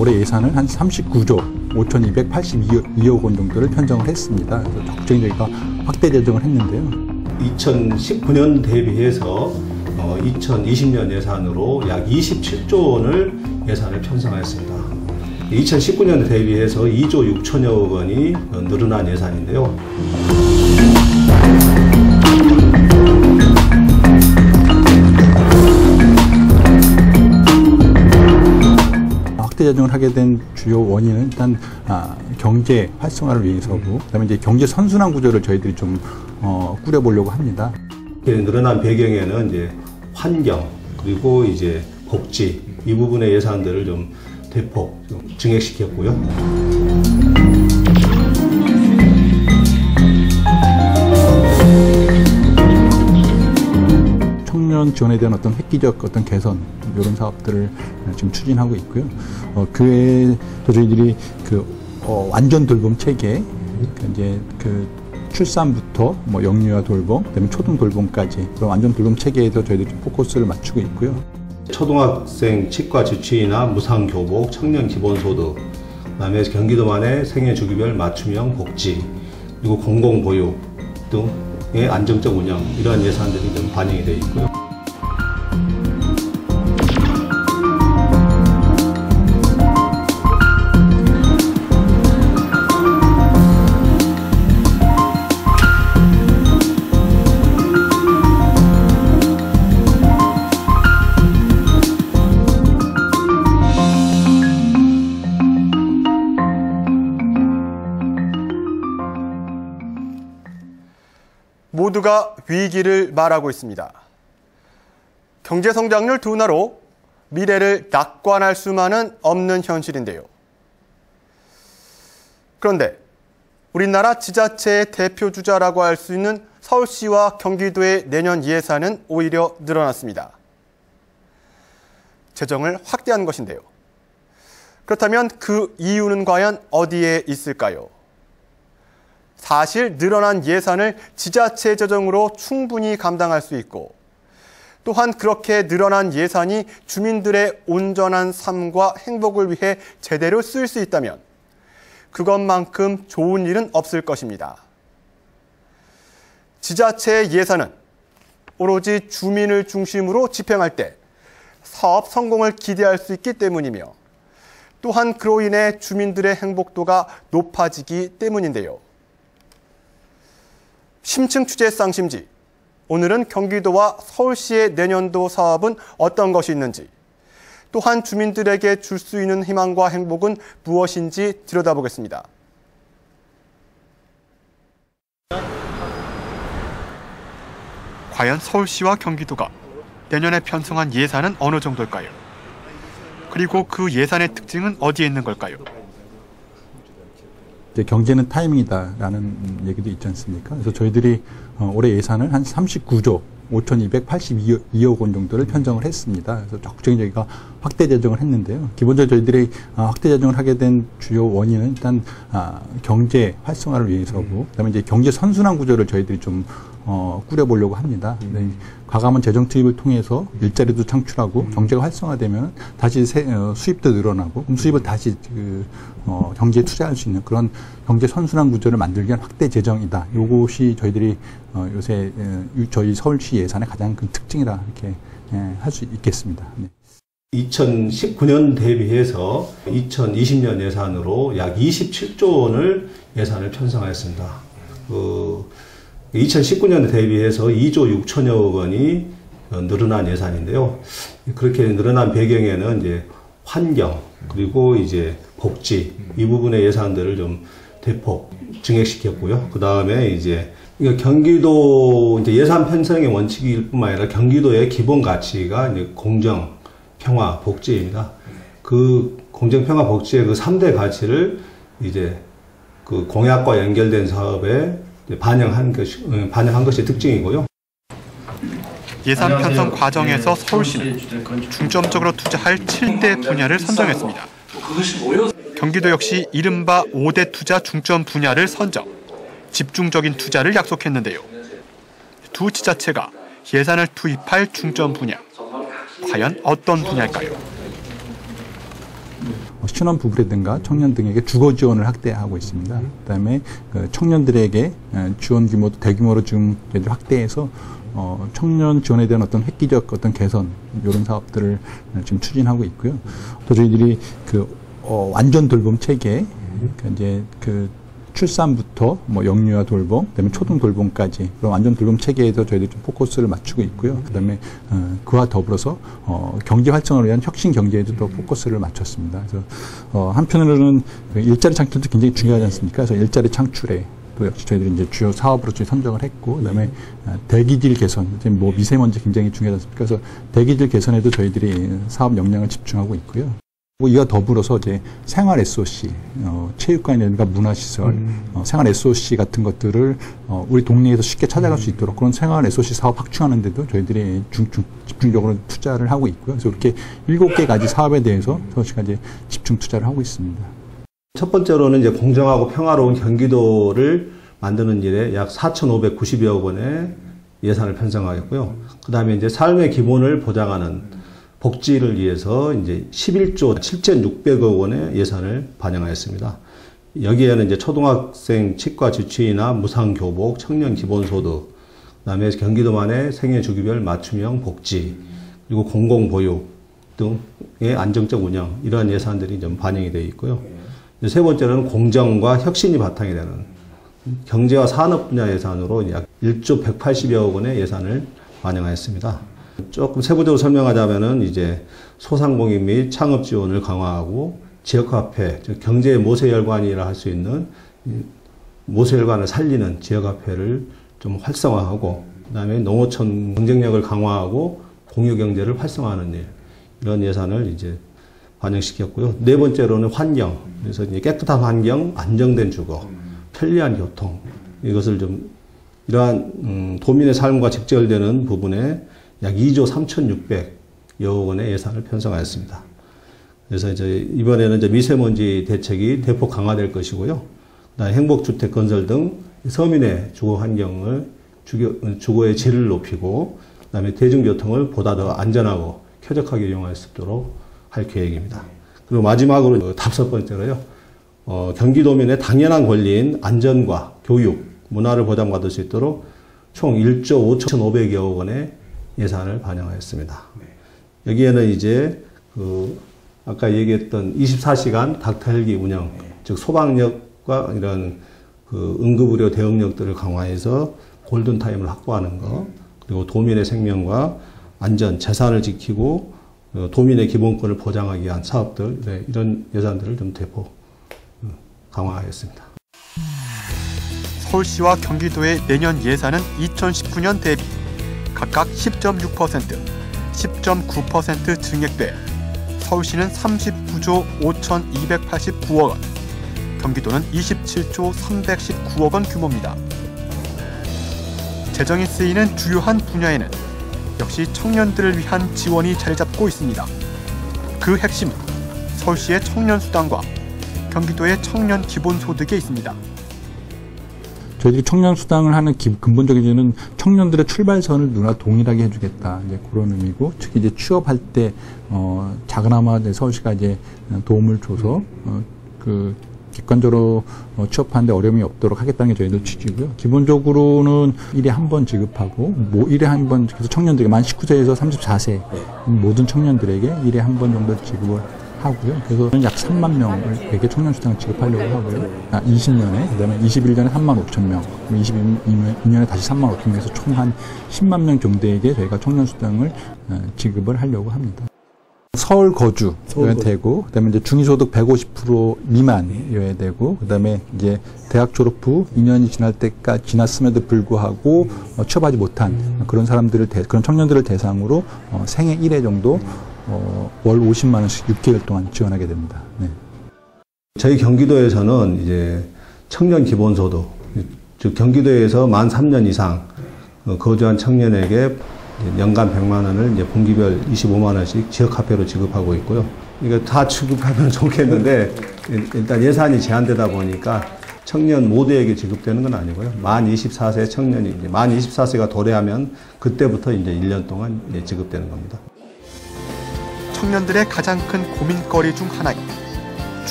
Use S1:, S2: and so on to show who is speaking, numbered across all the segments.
S1: 올해 예산을 한 39조 5,282억 원 정도를 편성을 했습니다. 그래서 적극적인 저희가 확대 재정을 했는데요.
S2: 2019년 대비해서 2020년 예산으로 약 27조 원을 예산을 편성했습니다. 2019년 대비해서 2조 6천여억 원이 늘어난 예산인데요.
S1: 확대 재정을 하게 된 주요 원인은 일단 경제 활성화를 위해서고, 그다음에 이제 경제 선순환 구조를 저희들이 좀 꾸려보려고 합니다.
S2: 늘어난 배경에는 이제 환경 그리고 이제 복지 이 부분의 예산들을 좀 대폭 좀 증액시켰고요.
S1: 청년 지원에 대한 어떤 획기적 어떤 개선 이런 사업들을 지금 추진하고 있고요. 그 외에도 저희들이 완전 돌봄 체계, 이제 출산부터 영유아 돌봄, 그다음에 초등 돌봄까지 그런 완전 돌봄 체계에서 저희들이 좀 포커스를 맞추고 있고요.
S2: 초등학생 치과 주치의나 무상 교복, 청년 기본소득, 그다음에 경기도만의 생애 주기별 맞춤형 복지, 그리고 공공보육 등의 안정적 운영 이러한 예산들이 좀 반영이 되어 있고요.
S3: 모두가 위기를 말하고 있습니다. 경제 성장률 둔화로 미래를 낙관할 수만은 없는 현실인데요. 그런데 우리나라 지자체의 대표 주자라고 할 수 있는 서울시와 경기도의 내년 예산은 오히려 늘어났습니다. 재정을 확대한 것인데요. 그렇다면 그 이유는 과연 어디에 있을까요? 사실 늘어난 예산을 지자체 재정으로 충분히 감당할 수 있고, 또한 그렇게 늘어난 예산이 주민들의 온전한 삶과 행복을 위해 제대로 쓰일 수 있다면 그것만큼 좋은 일은 없을 것입니다. 지자체의 예산은 오로지 주민을 중심으로 집행할 때 사업 성공을 기대할 수 있기 때문이며, 또한 그로 인해 주민들의 행복도가 높아지기 때문인데요. 심층 취재 쌍심지, 오늘은 경기도와 서울시의 내년도 사업은 어떤 것이 있는지, 또한 주민들에게 줄 수 있는 희망과 행복은 무엇인지 들여다보겠습니다. 과연 서울시와 경기도가 내년에 편성한 예산은 어느 정도일까요? 그리고 그 예산의 특징은 어디에 있는 걸까요?
S1: 이제 경제는 타이밍이다라는 얘기도 있지 않습니까? 그래서 저희들이 올해 예산을 한 39조 5,282억 원 정도를 편성을 했습니다. 그래서 적극적인 저희가 확대 재정을 했는데요. 기본적으로 저희들이 확대 재정을 하게 된 주요 원인은 일단 경제 활성화를 위해서고, 그다음에 이제 경제 선순환 구조를 저희들이 좀 꾸려보려고 합니다. 과감한 재정 투입을 통해서 일자리도 창출하고 경제가 활성화되면 다시 수입도 늘어나고, 그럼 수입을 다시 경제에 투자할 수 있는 그런 경제 선순환 구조를 만들기 위한 확대 재정이다. 이것이 저희들이 요새 저희 서울시 예산의 가장 큰 특징이라 이렇게 할 수 있겠습니다. 네.
S2: 2019년 대비해서 2020년 예산으로 약 27조 원을 예산을 편성했습니다. 2019년 대비해서 2조 6천여억 원이 늘어난 예산인데요. 그렇게 늘어난 배경에는 이제 환경 그리고 이제 복지 이 부분의 예산들을 좀 대폭 증액시켰고요. 그 다음에 이제 경기도 이제 예산 편성의 원칙일 뿐만 아니라 경기도의 기본 가치가 이제 공정, 평화, 복지입니다. 그 공정, 평화, 복지의 그 3대 가치를 이제 그 공약과 연결된 사업에 반영한 것이 특징이고요.
S3: 예산 편성 과정에서 서울시는 중점적으로 투자할 7대 분야를 선정했습니다. 경기도 역시 이른바 5대 투자 중점 분야를 선정, 집중적인 투자를 약속했는데요. 두 지자체가 예산을 투입할 중점 분야, 과연 어떤 분야일까요?
S1: 신혼부부라든가 청년 등에게 주거 지원을 확대하고 있습니다. 그다음에 청년들에게 지원 규모도 대규모로 지금 확대해서 청년 지원에 대한 어떤 획기적 어떤 개선 이런 사업들을 지금 추진하고 있고요. 또 저희들이 완전 돌봄 체계, 이제 출산부터 영유아 돌봄, 그다음에 초등 돌봄까지 그런 완전 돌봄 체계에서 저희들이 좀 포커스를 맞추고 있고요. 그다음에 그와 더불어서 경제 활성화를 위한 혁신 경제에도 또 포커스를 맞췄습니다. 그래서 한편으로는 일자리 창출도 굉장히 중요하지 않습니까? 그래서 일자리 창출에 또 역시 저희들이 이제 주요 사업으로 선정을 했고, 그다음에 대기질 개선, 지금 미세먼지 굉장히 중요하지 않습니까? 그래서 대기질 개선에도 저희들이 사업 역량을 집중하고 있고요. 이와 더불어서 이제 생활 SOC, 체육관이라든가 문화시설, 생활 SOC 같은 것들을 우리 동네에서 쉽게 찾아갈 수 있도록 그런 생활 SOC 사업 확충하는 데도 저희들이 집중적으로 투자를 하고 있고요. 그래서 이렇게 7개 가지 사업에 대해서 서울시가 이제 집중 투자를 하고 있습니다.
S2: 첫 번째로는 이제 공정하고 평화로운 경기도를 만드는 일에 약 4,590여 원의 예산을 편성하였고요. 그 다음에 이제 삶의 기본을 보장하는 복지를 위해서 이제 11조 7,600억 원의 예산을 반영하였습니다. 여기에는 이제 초등학생 치과 지취이나 무상교복, 청년 기본소득, 그다음에 경기도만의 생애 주기별 맞춤형 복지, 그리고 공공보육 등의 안정적 운영, 이러한 예산들이 좀 반영이 되어 있고요. 세 번째로는 공정과 혁신이 바탕이 되는 경제와 산업 분야 예산으로 약 1조 180여억 원의 예산을 반영하였습니다. 조금 세부적으로 설명하자면은 이제 소상공인 및 창업 지원을 강화하고 지역화폐, 즉 경제의 모세혈관이라 할 수 있는 모세혈관을 살리는 지역화폐를 좀 활성화하고, 그다음에 농어촌 경쟁력을 강화하고 공유경제를 활성화하는 일, 이런 예산을 이제 반영시켰고요. 네 번째로는 환경, 그래서 이제 깨끗한 환경, 안정된 주거, 편리한 교통, 이것을 좀 이러한 도민의 삶과 직결되는 부분에 약 2조 3,600여 원의 예산을 편성하였습니다. 그래서 이제 이번에는 이제 미세먼지 대책이 대폭 강화될 것이고요. 그다음에 행복주택 건설 등 서민의 주거 환경을, 주거의 질을 높이고, 그다음에 대중교통을 보다 더 안전하고 쾌적하게 이용할 수 있도록 할 계획입니다. 그리고 마지막으로 5번째로요. 경기도민의 당연한 권리인 안전과 교육, 문화를 보장받을 수 있도록 총 1조 5,500여 원의 예산을 반영하였습니다. 여기에는 이제 아까 얘기했던 24시간 닥터 헬기 운영, 즉 소방력과 이런 응급의료 대응력들을 강화해서 골든타임을 확보하는 것, 그리고 도민의 생명과 안전, 재산을 지키고 도민의 기본권을 보장하기 위한 사업들, 네, 이런 예산들을 좀 대폭 강화하였습니다.
S3: 서울시와 경기도의 내년 예산은 2019년 대비 각각 10.6%, 10.9% 증액돼 서울시는 39조 5,289억 원, 경기도는 27조 319억 원 규모입니다. 재정이 쓰이는 주요한 분야에는 역시 청년들을 위한 지원이 자리 잡고 있습니다. 그 핵심은 서울시의 청년수당과 경기도의 청년 기본소득에 있습니다.
S1: 저희들이 청년수당을 하는 근본적인 이유는 청년들의 출발선을 누나 동일하게 해주겠다, 이제 그런 의미고, 특히 이제 취업할 때 작은아마 서울시가 이제 도움을 줘서 객관적으로 취업하는데 어려움이 없도록 하겠다는 게 저희들 취지고요. 기본적으로는 1회 한 번 지급하고, 1회 한 번, 그래서 청년들에게 만 19세에서 34세 모든 청년들에게 1회 한 번 정도 지급을 하고요. 그래서 약 3만 명에게 청년수당을 지급하려고 하고요. 20년에, 그 다음에 21년에 3만 5천 명, 22년에 다시 3만 5천 명에서 총 한 10만 명 정도에게 저희가 청년수당을 지급을 하려고 합니다. 서울 거주여야 되고, 그 다음에 이제 중위소득 150% 미만이어야 되고, 그 다음에 이제 대학 졸업 후 2년이 지났음에도 불구하고 취업하지 못한 그런 그런 청년들을 대상으로 생애 1회 정도 월 50만 원씩 6개월 동안 지원하게 됩니다. 네.
S2: 저희 경기도에서는 이제 청년 기본소득, 즉 경기도에서 만 3년 이상 거주한 청년에게 연간 100만 원을 이제 분기별 25만 원씩 지역화폐로 지급하고 있고요. 이거 다 지급하면 좋겠는데 일단 예산이 제한되다 보니까 청년 모두에게 지급되는 건 아니고요. 만 24세 청년이 이제 만 24세가 도래하면 그때부터 이제 1년 동안 지급되는 겁니다.
S3: 청년들의 가장 큰 고민거리 중 하나인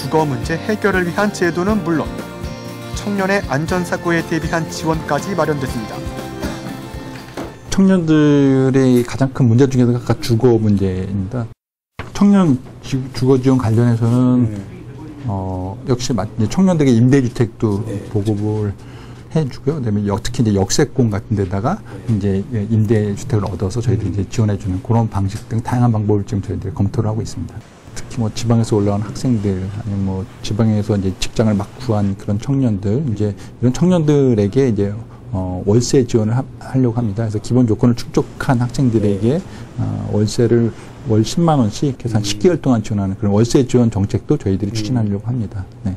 S3: 주거 문제 해결을 위한 제도는 물론 청년의 안전사고에 대비한 지원까지 마련됐습니다.
S1: 청년들의 가장 큰 문제 중에 하나가 주거 문제입니다. 청년 주거 지원 관련해서는 역시 청년들에게 임대주택도 보급을 해주고요. 그다음에 특히 이제 역세권 같은 데다가 이제 임대주택을 얻어서 저희들이 이제 지원해주는 그런 방식 등 다양한 방법을 지금 저희들이 검토를 하고 있습니다. 특히 뭐 지방에서 올라온 학생들 아니면 뭐 지방에서 이제 직장을 막 구한 그런 청년들 이제 이런 청년들에게 이제 월세 지원을 하려고 합니다. 그래서 기본 조건을 충족한 학생들에게 월세를 월 10만 원씩 해서 한 10개월 동안 지원하는 그런 월세 지원 정책도 저희들이 추진하려고 합니다. 네.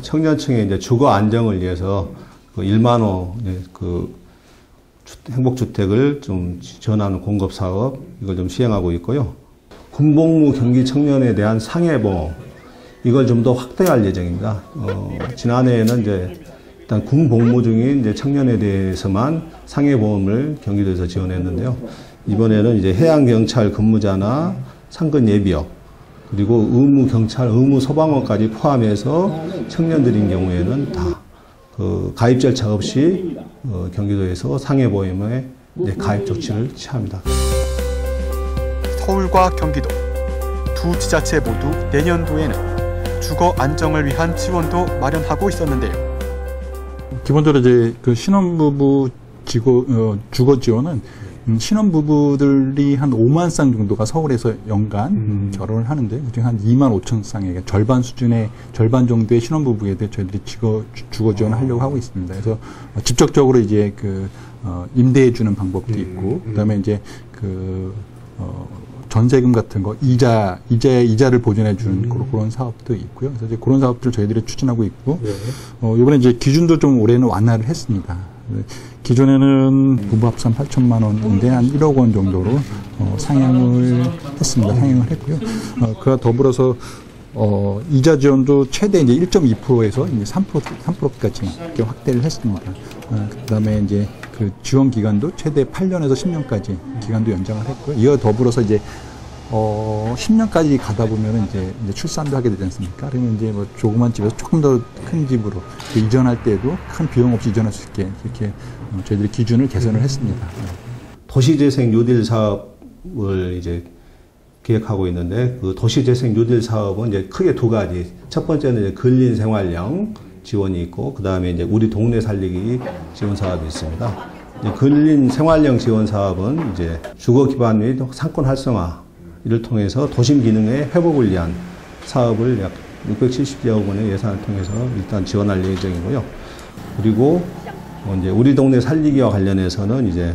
S2: 청년층의 이제 주거 안정을 위해서 그 1만 호 그 행복주택을 좀 지원하는 공급 사업 이걸 좀 시행하고 있고요. 군복무 경기 청년에 대한 상해보험 이걸 좀 더 확대할 예정입니다. 지난해에는 이제 일단 군 복무 중인 이제 청년에 대해서만 상해보험을 경기도에서 지원했는데요. 이번에는 이제 해양경찰 근무자나 상근 예비역 그리고 의무경찰, 의무소방관까지 포함해서 청년들인 경우에는 다 그 가입 절차 없이 경기도에서 상해보험에 가입 조치를 취합니다.
S3: 서울과 경기도 두 지자체 모두 내년도에는 주거 안정을 위한 지원도 마련하고 있었는데요.
S1: 기본적으로 이제 그 신혼부부 주거 지원은 신혼부부들이 한 5만 쌍 정도가 서울에서 연간 결혼을 하는데 그중에 한 2만 5천 쌍에게 절반 정도의 신혼부부에 대해 저희들이 주거 지원을 하려고 하고 있습니다. 그래서 직접적으로 이제 임대해 주는 방법도 있고 그다음에 이제 전세금 같은 거 이자를 보존해 주는 그런 사업도 있고요. 그래서 이제 그런 사업들을 저희들이 추진하고 있고 이번에 이제 기준도 좀 올해는 완화를 했습니다. 기존에는 부부 합산 8천만 원인데 한 1억 원 정도로 상향을 했습니다. 상향을 했고요. 그와 더불어서 이자 지원도 최대 이제 1.2%에서 이제 3%까지 이렇게 확대를 했습니다. 그다음에 이제 그 지원 기간도 최대 8년에서 10년까지 기간도 연장을 했고요. 이와 더불어서 이제 10년까지 가다 보면은 이제 출산도 하게 되지 않습니까? 그러면 이제 뭐 조그만 집에서 조금 더 큰 집으로 이전할 때도 큰 비용 없이 이전할 수 있게 이렇게 저희들이 기준을 개선을 했습니다.
S2: 도시재생 뉴딜 사업을 이제 기획하고 있는데 그 도시재생 뉴딜 사업은 이제 크게 두 가지. 첫 번째는 이제 근린 생활형 지원이 있고 그 다음에 이제 우리 동네 살리기 지원 사업이 있습니다. 근린 생활형 지원 사업은 이제 주거 기반 및 상권 활성화 이를 통해서 도심 기능의 회복을 위한 사업을 약 670여억 원의 예산을 통해서 일단 지원할 예정이고요. 그리고 이제 우리 동네 살리기와 관련해서는 이제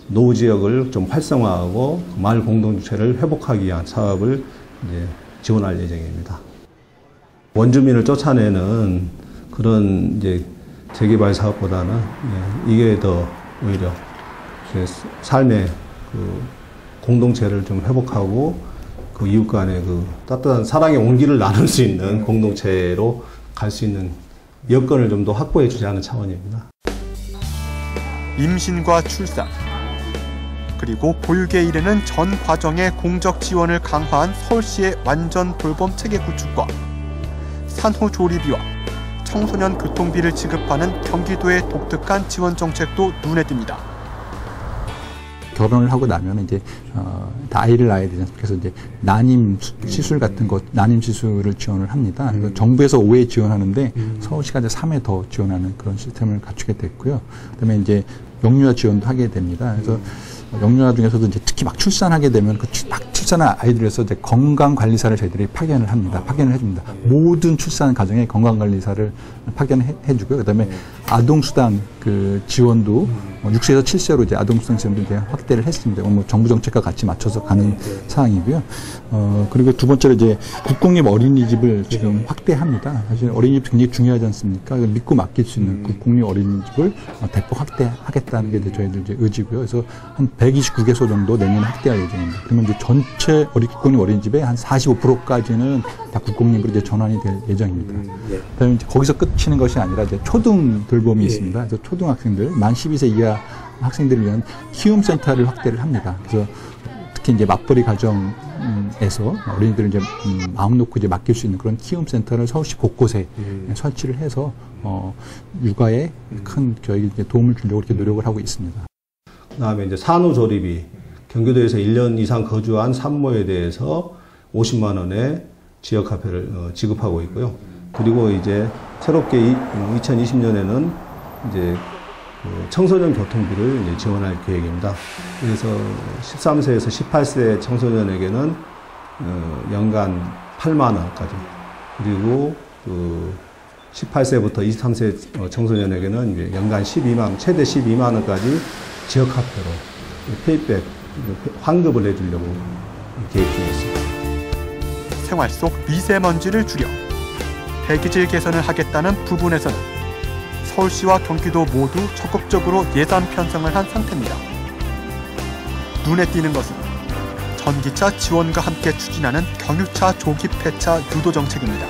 S2: 노후 지역을 좀 활성화하고 마을 공동체를 회복하기 위한 사업을 이제 지원할 예정입니다. 원주민을 쫓아내는 그런 이제 재개발 사업보다는 이게 더 오히려 삶의 그 공동체를 좀 회복하고 그 이웃 간의 그 따뜻한 사랑의 온기를 나눌 수 있는 공동체로 갈 수 있는 여건을 좀 더 확보해 주자는 차원입니다.
S3: 임신과 출산 그리고 보육에 이르는 전 과정의 공적 지원을 강화한 서울시의 완전 돌봄 체계 구축과 산후조리비와 청소년 교통비를 지급하는 경기도의 독특한 지원 정책도 눈에 띕니다.
S1: 결혼을 하고 나면 이제 다 아이를 낳아야 되지 않습니까? 그래서 이제 난임 시술 같은 것, 난임 시술을 지원을 합니다. 그래서 정부에서 5회 지원하는데 서울시가 이제 3회 더 지원하는 그런 시스템을 갖추게 됐고요. 그다음에 이제 영유아 지원도 하게 됩니다. 그래서 영유아 중에서도 이제 특히 막 출산하게 되면 막 출산한 아이들에서 이제 건강관리사를 저희들이 파견을 합니다. 파견을 해줍니다. 모든 출산 가정에 건강관리사를 파견해주고요. 그다음에 아동수당 그 지원도 6세에서 7세로 이제 아동수당 지원도 이제 확대를 했습니다. 뭐 정부 정책과 같이 맞춰서 가는 사항이고요. 그리고 두 번째로 이제 국공립 어린이집을 지금 확대합니다. 사실 어린이집 굉장히 중요하지 않습니까? 믿고 맡길 수 있는 국공립 어린이집을 대폭 확대하겠다는 게 저희들 이제 의지고요. 그래서 한 129개소 정도 내년에 확대할 예정입니다. 그러면 이제 전체 국공립 어린이집의 한 45%까지는 다 국공립으로 이제 전환이 될 예정입니다. 그다음에 이제 거기서 끝이는 것이 아니라 이제 초등 돌봄이 있습니다. 그래서 초등학생들 만 12세 이하 학생들을 위한 키움센터를 확대를 합니다. 그래서 특히 이제 맞벌이 가정에서 어린이들을 이제 마음 놓고 이제 맡길 수 있는 그런 키움센터를 서울시 곳곳에 설치를 해서 육아에 큰 저희 이제 도움을 주려고 이렇게 노력을 하고 있습니다.
S2: 그다음에 이제 산후조리비 경기도에서 1년 이상 거주한 산모에 대해서 50만 원의 지역화폐를 지급하고 있고요. 그리고 이제 새롭게 2020년에는 이제 청소년 교통비를 이제 지원할 계획입니다. 그래서 13세에서 18세 청소년에게는 연간 8만 원까지, 그리고 18세부터 23세 청소년에게는 이제 연간 최대 12만 원까지 지역화폐로 페이백 환급을 해주려고 계획 중에 있습니다.
S3: 생활 속 미세먼지를 줄여 대기질 개선을 하겠다는 부분에서는 서울시와 경기도 모두 적극적으로 예산 편성을 한 상태입니다. 눈에 띄는 것은 전기차 지원과 함께 추진하는 경유차 조기 폐차 유도 정책입니다.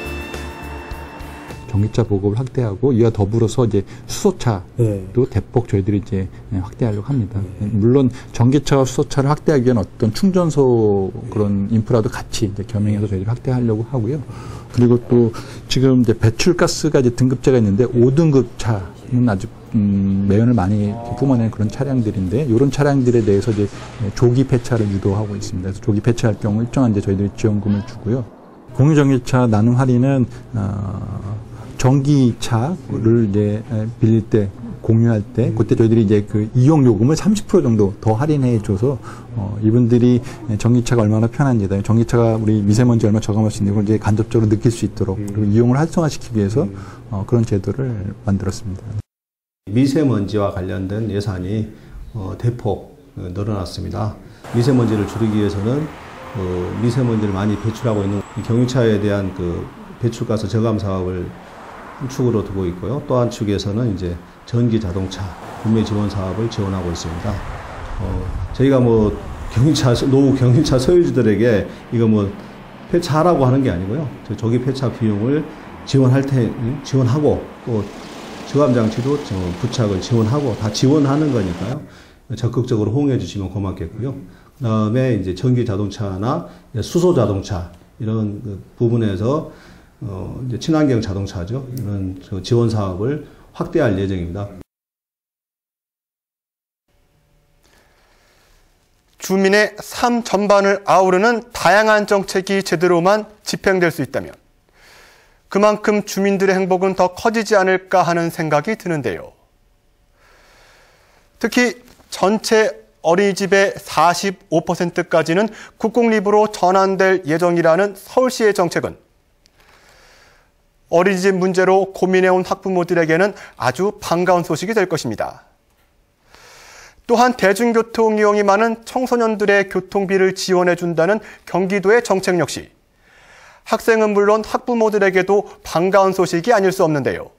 S1: 전기차 보급을 확대하고 이와 더불어서 이제 수소차도 대폭 저희들이 이제 확대하려고 합니다. 물론 전기차와 수소차를 확대하기 위한 어떤 충전소 그런 인프라도 같이 이제 겸용해서 저희들이 확대하려고 하고요. 그리고 또 지금 이제 배출가스가 이제 등급제가 있는데 5등급 차는 아주 매연을 많이 뿜어내는 그런 차량들인데 이런 차량들에 대해서 이제 조기 폐차를 유도하고 있습니다. 그래서 조기 폐차할 경우 일정한 이제 저희들이 지원금을 주고요. 공유전기차 나눔 할인은 전기차를 이제 빌릴 때 공유할 때 그때 저희들이 이제 그 이용 요금을 30% 정도 더 할인해 줘서 이분들이 전기차가 얼마나 편한지, 전기차가 우리 미세먼지 얼마나 저감할 수 있는 걸 이제 간접적으로 느낄 수 있도록 그리고 이용을 활성화시키기 위해서 그런 제도를 만들었습니다.
S2: 미세먼지와 관련된 예산이 대폭 늘어났습니다. 미세먼지를 줄이기 위해서는 미세먼지를 많이 배출하고 있는 경유차에 대한 그 배출가스 저감 사업을 한 축으로 두고 있고요. 또 한 축에서는 이제 전기 자동차 구매 지원 사업을 지원하고 있습니다. 저희가 뭐 노후 경유차 소유주들에게 이거 뭐 폐차하라고 하는 게 아니고요. 조기 폐차 비용을 지원하고 또 저감 장치도 부착을 지원하고 다 지원하는 거니까요. 적극적으로 호응해 주시면 고맙겠고요. 그다음에 이제 전기 자동차나 수소 자동차 이런 그 부분에서 이제 친환경 자동차죠. 이런 지원 사업을 확대할 예정입니다.
S3: 주민의 삶 전반을 아우르는 다양한 정책이 제대로만 집행될 수 있다면 그만큼 주민들의 행복은 더 커지지 않을까 하는 생각이 드는데요. 특히 전체 어린이집의 45%까지는 국공립으로 전환될 예정이라는 서울시의 정책은 어린이집 문제로 고민해온 학부모들에게는 아주 반가운 소식이 될 것입니다. 또한 대중교통 이용이 많은 청소년들의 교통비를 지원해준다는 경기도의 정책 역시 학생은 물론 학부모들에게도 반가운 소식이 아닐 수 없는데요.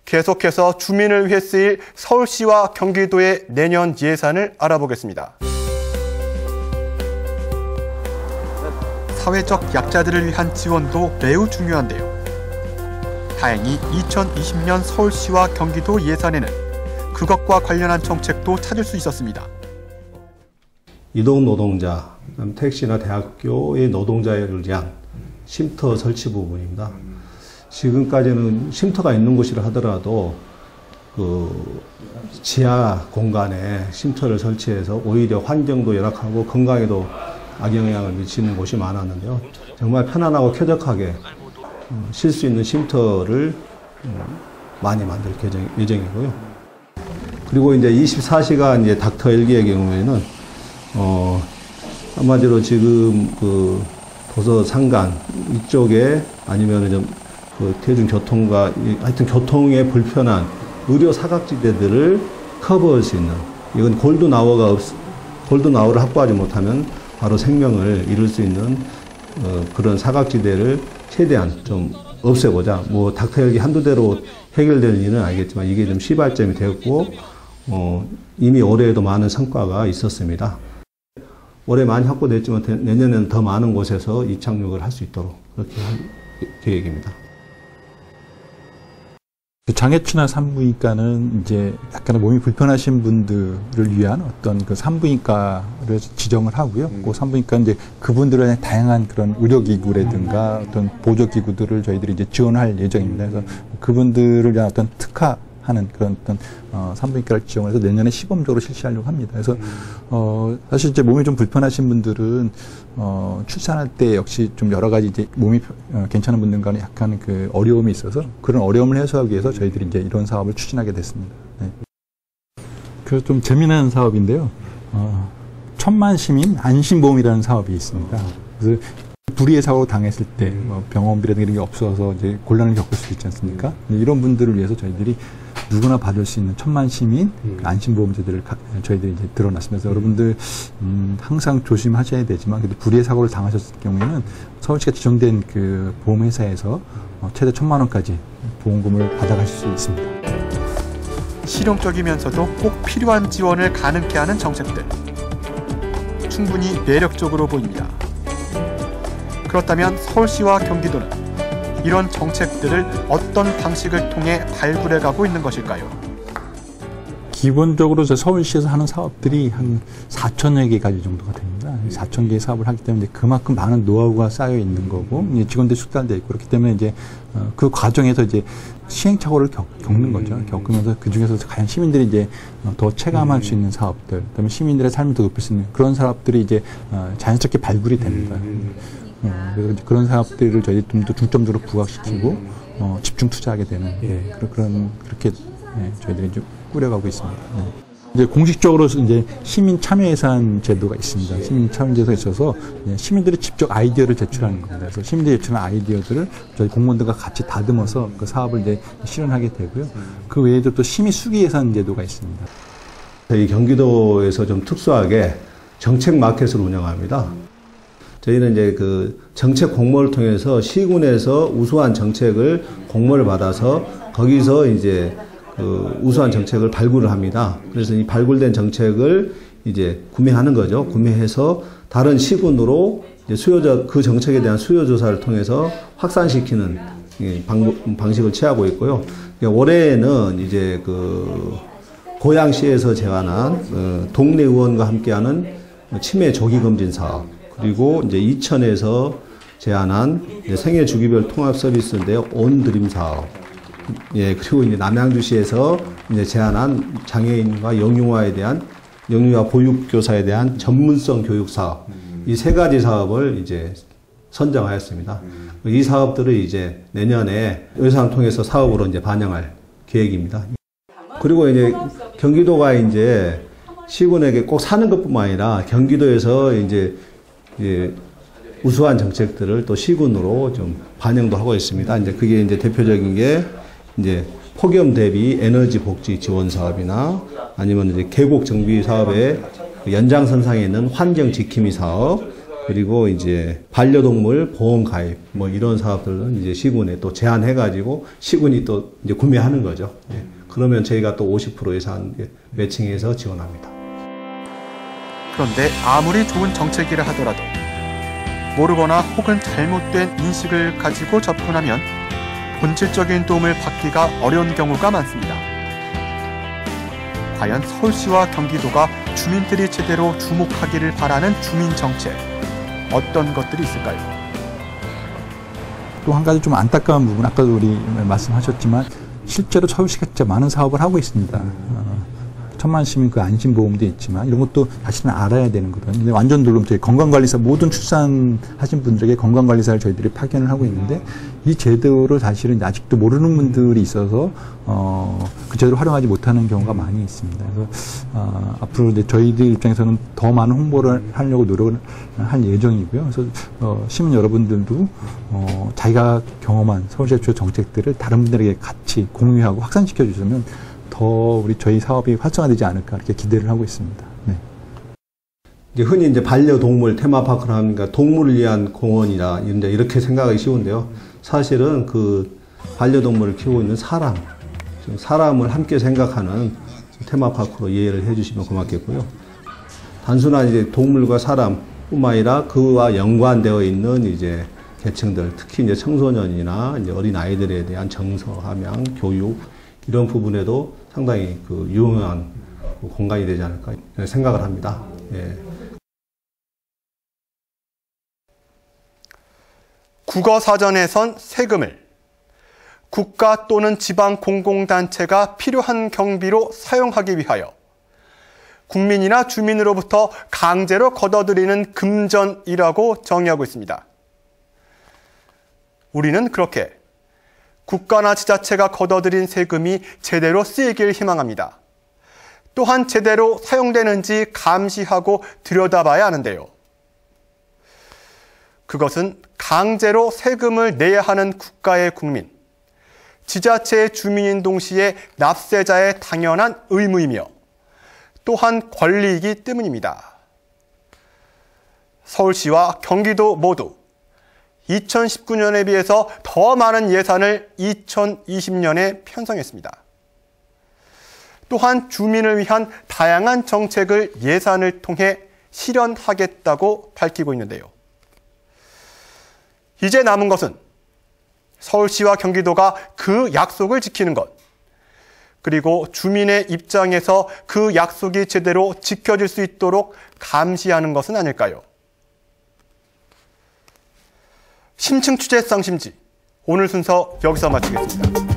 S3: 계속해서 주민을 위해 쓰일 서울시와 경기도의 내년 예산을 알아보겠습니다. 사회적 약자들을 위한 지원도 매우 중요한데요. 다행히 2020년 서울시와 경기도 예산에는 그것과 관련한 정책도 찾을 수 있었습니다.
S2: 이동 노동자, 택시나 대학교의 노동자를 위한 쉼터 설치 부분입니다. 지금까지는 쉼터가 있는 곳이라 하더라도 그 지하 공간에 쉼터를 설치해서 오히려 환경도 열악하고 건강에도 악영향을 미치는 곳이 많았는데요. 정말 편안하고 쾌적하게 쉴 수 있는 쉼터를 많이 만들 예정이고요. 그리고 이제 24시간 이제 닥터 헬기의 경우에는 한마디로 지금 그 도서 상간 이쪽에 아니면 좀 그 대중교통과 하여튼 교통에 불편한 의료 사각지대들을 커버할 수 있는, 이건 골든아워를 확보하지 못하면 바로 생명을 잃을 수 있는 그런 사각지대를 최대한 좀 없애보자. 뭐 닥터 헬기 한두 대로 해결될 일은 알겠지만 이게 좀 시발점이 되었고 이미 올해에도 많은 성과가 있었습니다. 올해 많이 확보됐지만 내년에는 더 많은 곳에서 이착륙을 할 수 있도록 그렇게 할 계획입니다.
S1: 장애치나 산부인과는 이제 약간 몸이 불편하신 분들을 위한 어떤 그 산부인과를 지정을 하고요. 그 산부인과 이제 그분들의 다양한 그런 의료기구라든가 어떤 보조기구들을 저희들이 이제 지원할 예정입니다. 그래서 그분들을 위한 어떤 특화하는 그런 어떤 산부인과를 지정을 해서 내년에 시범적으로 실시하려고 합니다. 그래서 사실 이제 몸이 좀 불편하신 분들은 출산할 때 역시 좀 여러 가지 이제 몸이 괜찮은 분들과는 약간 그 어려움이 있어서 그런 어려움을 해소하기 위해서 저희들이 이제 이런 사업을 추진하게 됐습니다. 네. 그 좀 재미난 사업인데요. 1000만 시민 안심보험이라는 사업이 있습니다. 그래서 불의의 사고로 당했을 때 병원비라든가 이런 게 없어서 이제 곤란을 겪을 수 있지 않습니까? 이런 분들을 위해서 저희들이 누구나 받을 수 있는 1000만 시민 안심보험 제도를 저희들이 이제 들어놨습니다. 그래서 여러분들 항상 조심하셔야 되지만 그래도 불의의 사고를 당하셨을 경우에는 서울시가 지정된 그 보험회사에서 최대 1000만 원까지 보험금을 받아가실 수 있습니다.
S3: 실용적이면서도 꼭 필요한 지원을 가능케 하는 정책들. 충분히 매력적으로 보입니다. 그렇다면 서울시와 경기도는 이런 정책들을 어떤 방식을 통해 발굴해가고 있는 것일까요?
S1: 기본적으로 서울시에서 하는 사업들이 한 4천여 개 가지 정도가 됩니다. 4천 개의 사업을 하기 때문에 그만큼 많은 노하우가 쌓여 있는 거고 직원들이 숙달되어 있고 그렇기 때문에 이제 그 과정에서 이제 시행착오를 겪는 거죠. 겪으면서 그 중에서 과연 시민들이 이제 더 체감할 수 있는 사업들, 그다음에 시민들의 삶을 더 높일 수 있는 그런 사업들이 이제 자연스럽게 발굴이 됩니다. 그래서 그런 사업들을 저희들이 좀 더 중점적으로 부각시키고 집중 투자하게 되는 그렇게 저희들이 이제 꾸려가고 있습니다. 네. 이제 공식적으로 이제 시민 참여 예산 제도가 있습니다. 시민 참여 제도가 있어서 시민들이 직접 아이디어를 제출하는 겁니다. 그래서 시민들이 제출한 아이디어들을 저희 공무원들과 같이 다듬어서 그 사업을 이제 실현하게 되고요. 그 외에도 또 시민 수기 예산 제도가 있습니다.
S2: 저희 경기도에서 좀 특수하게 정책 마켓을 운영합니다. 저희는 이제 그 정책 공모를 통해서 시군에서 우수한 정책을 공모를 받아서 거기서 이제 그 우수한 정책을 발굴을 합니다. 그래서 이 발굴된 정책을 이제 구매하는 거죠. 구매해서 다른 시군으로 이제 그 정책에 대한 수요 조사를 통해서 확산시키는 방식을 취하고 있고요. 올해에는 이제 그 고양시에서 제안한 동네 의원과 함께하는 치매 조기 검진 사업, 그리고 이제 이천에서 제안한 이제 생애 주기별 통합 서비스인데요. 온드림 사업. 예, 그리고 이제 남양주시에서 이제 제안한 장애인과 영유아 보육교사에 대한 전문성 교육 사업. 이 세 가지 사업을 이제 선정하였습니다. 이 사업들을 이제 내년에 예산을 통해서 사업으로 이제 반영할 계획입니다. 그리고 이제 경기도가 이제 시군에게 꼭 사는 것뿐만 아니라 경기도에서 이제 우수한 정책들을 또 시군으로 좀 반영도 하고 있습니다. 이제 그게 이제 대표적인 게 이제 폭염 대비 에너지 복지 지원 사업이나 아니면 이제 계곡 정비 사업의 연장선상에 있는 환경 지킴이 사업, 그리고 이제 반려동물 보험 가입 뭐 이런 사업들은 이제 시군에 또 제안해가지고 시군이 또 이제 구매하는 거죠. 예. 그러면 저희가 또 50% 예산 매칭해서 지원합니다.
S3: 그런데 아무리 좋은 정책이라 하더라도 모르거나 혹은 잘못된 인식을 가지고 접근하면 본질적인 도움을 받기가 어려운 경우가 많습니다. 과연 서울시와 경기도가 주민들이 제대로 주목하기를 바라는 주민정책, 어떤 것들이 있을까요?
S1: 또 한 가지 좀 안타까운 부분, 아까도 우리 말씀하셨지만 실제로 서울시가 진짜 많은 사업을 하고 있습니다. 1000만 시민 그 안심보험도 있지만 이런 것도 사실은 알아야 되는 거거든요. 근데 완전 놀라면 저희 건강관리사, 모든 출산하신 분들에게 건강관리사를 저희들이 파견을 하고 있는데 이 제도를 사실은 아직도 모르는 분들이 있어서 그 제도를 활용하지 못하는 경우가 많이 있습니다. 그래서 앞으로 이제 저희들 입장에서는 더 많은 홍보를 하려고 노력을 할 예정이고요. 그래서 시민 여러분들도 자기가 경험한 서울시의 주요 정책들을 다른 분들에게 같이 공유하고 확산시켜 주시면 더 저희 사업이 활성화되지 않을까 이렇게 기대를 하고 있습니다. 네.
S2: 이제 흔히 이제 반려동물 테마파크를 하니까 동물을 위한 공원이라 이렇게 생각하기 쉬운데요. 사실은 그 반려동물을 키우고 있는 사람을 함께 생각하는 테마파크로 이해를 해주시면 고맙겠고요. 단순한 이제 동물과 사람뿐만 아니라 그와 연관되어 있는 이제 계층들, 특히 이제 청소년이나 이제 어린 아이들에 대한 정서, 함양, 교육 이런 부분에도 상당히 그 유용한 공간이 되지 않을까 생각을 합니다. 예.
S3: 국어사전에선 세금을 국가 또는 지방 공공단체가 필요한 경비로 사용하기 위하여 국민이나 주민으로부터 강제로 걷어들이는 금전이라고 정의하고 있습니다. 우리는 그렇게 국가나 지자체가 걷어들인 세금이 제대로 쓰이길 희망합니다. 또한 제대로 사용되는지 감시하고 들여다봐야 하는데요. 그것은 강제로 세금을 내야 하는 국가의 국민, 지자체의 주민인 동시에 납세자의 당연한 의무이며 또한 권리이기 때문입니다. 서울시와 경기도 모두 2019년에 비해서 더 많은 예산을 2020년에 편성했습니다. 또한 주민을 위한 다양한 정책을 예산을 통해 실현하겠다고 밝히고 있는데요. 이제 남은 것은 서울시와 경기도가 그 약속을 지키는 것, 그리고 주민의 입장에서 그 약속이 제대로 지켜질 수 있도록 감시하는 것은 아닐까요? 심층 취재 쌍심지, 오늘 순서 여기서 마치겠습니다.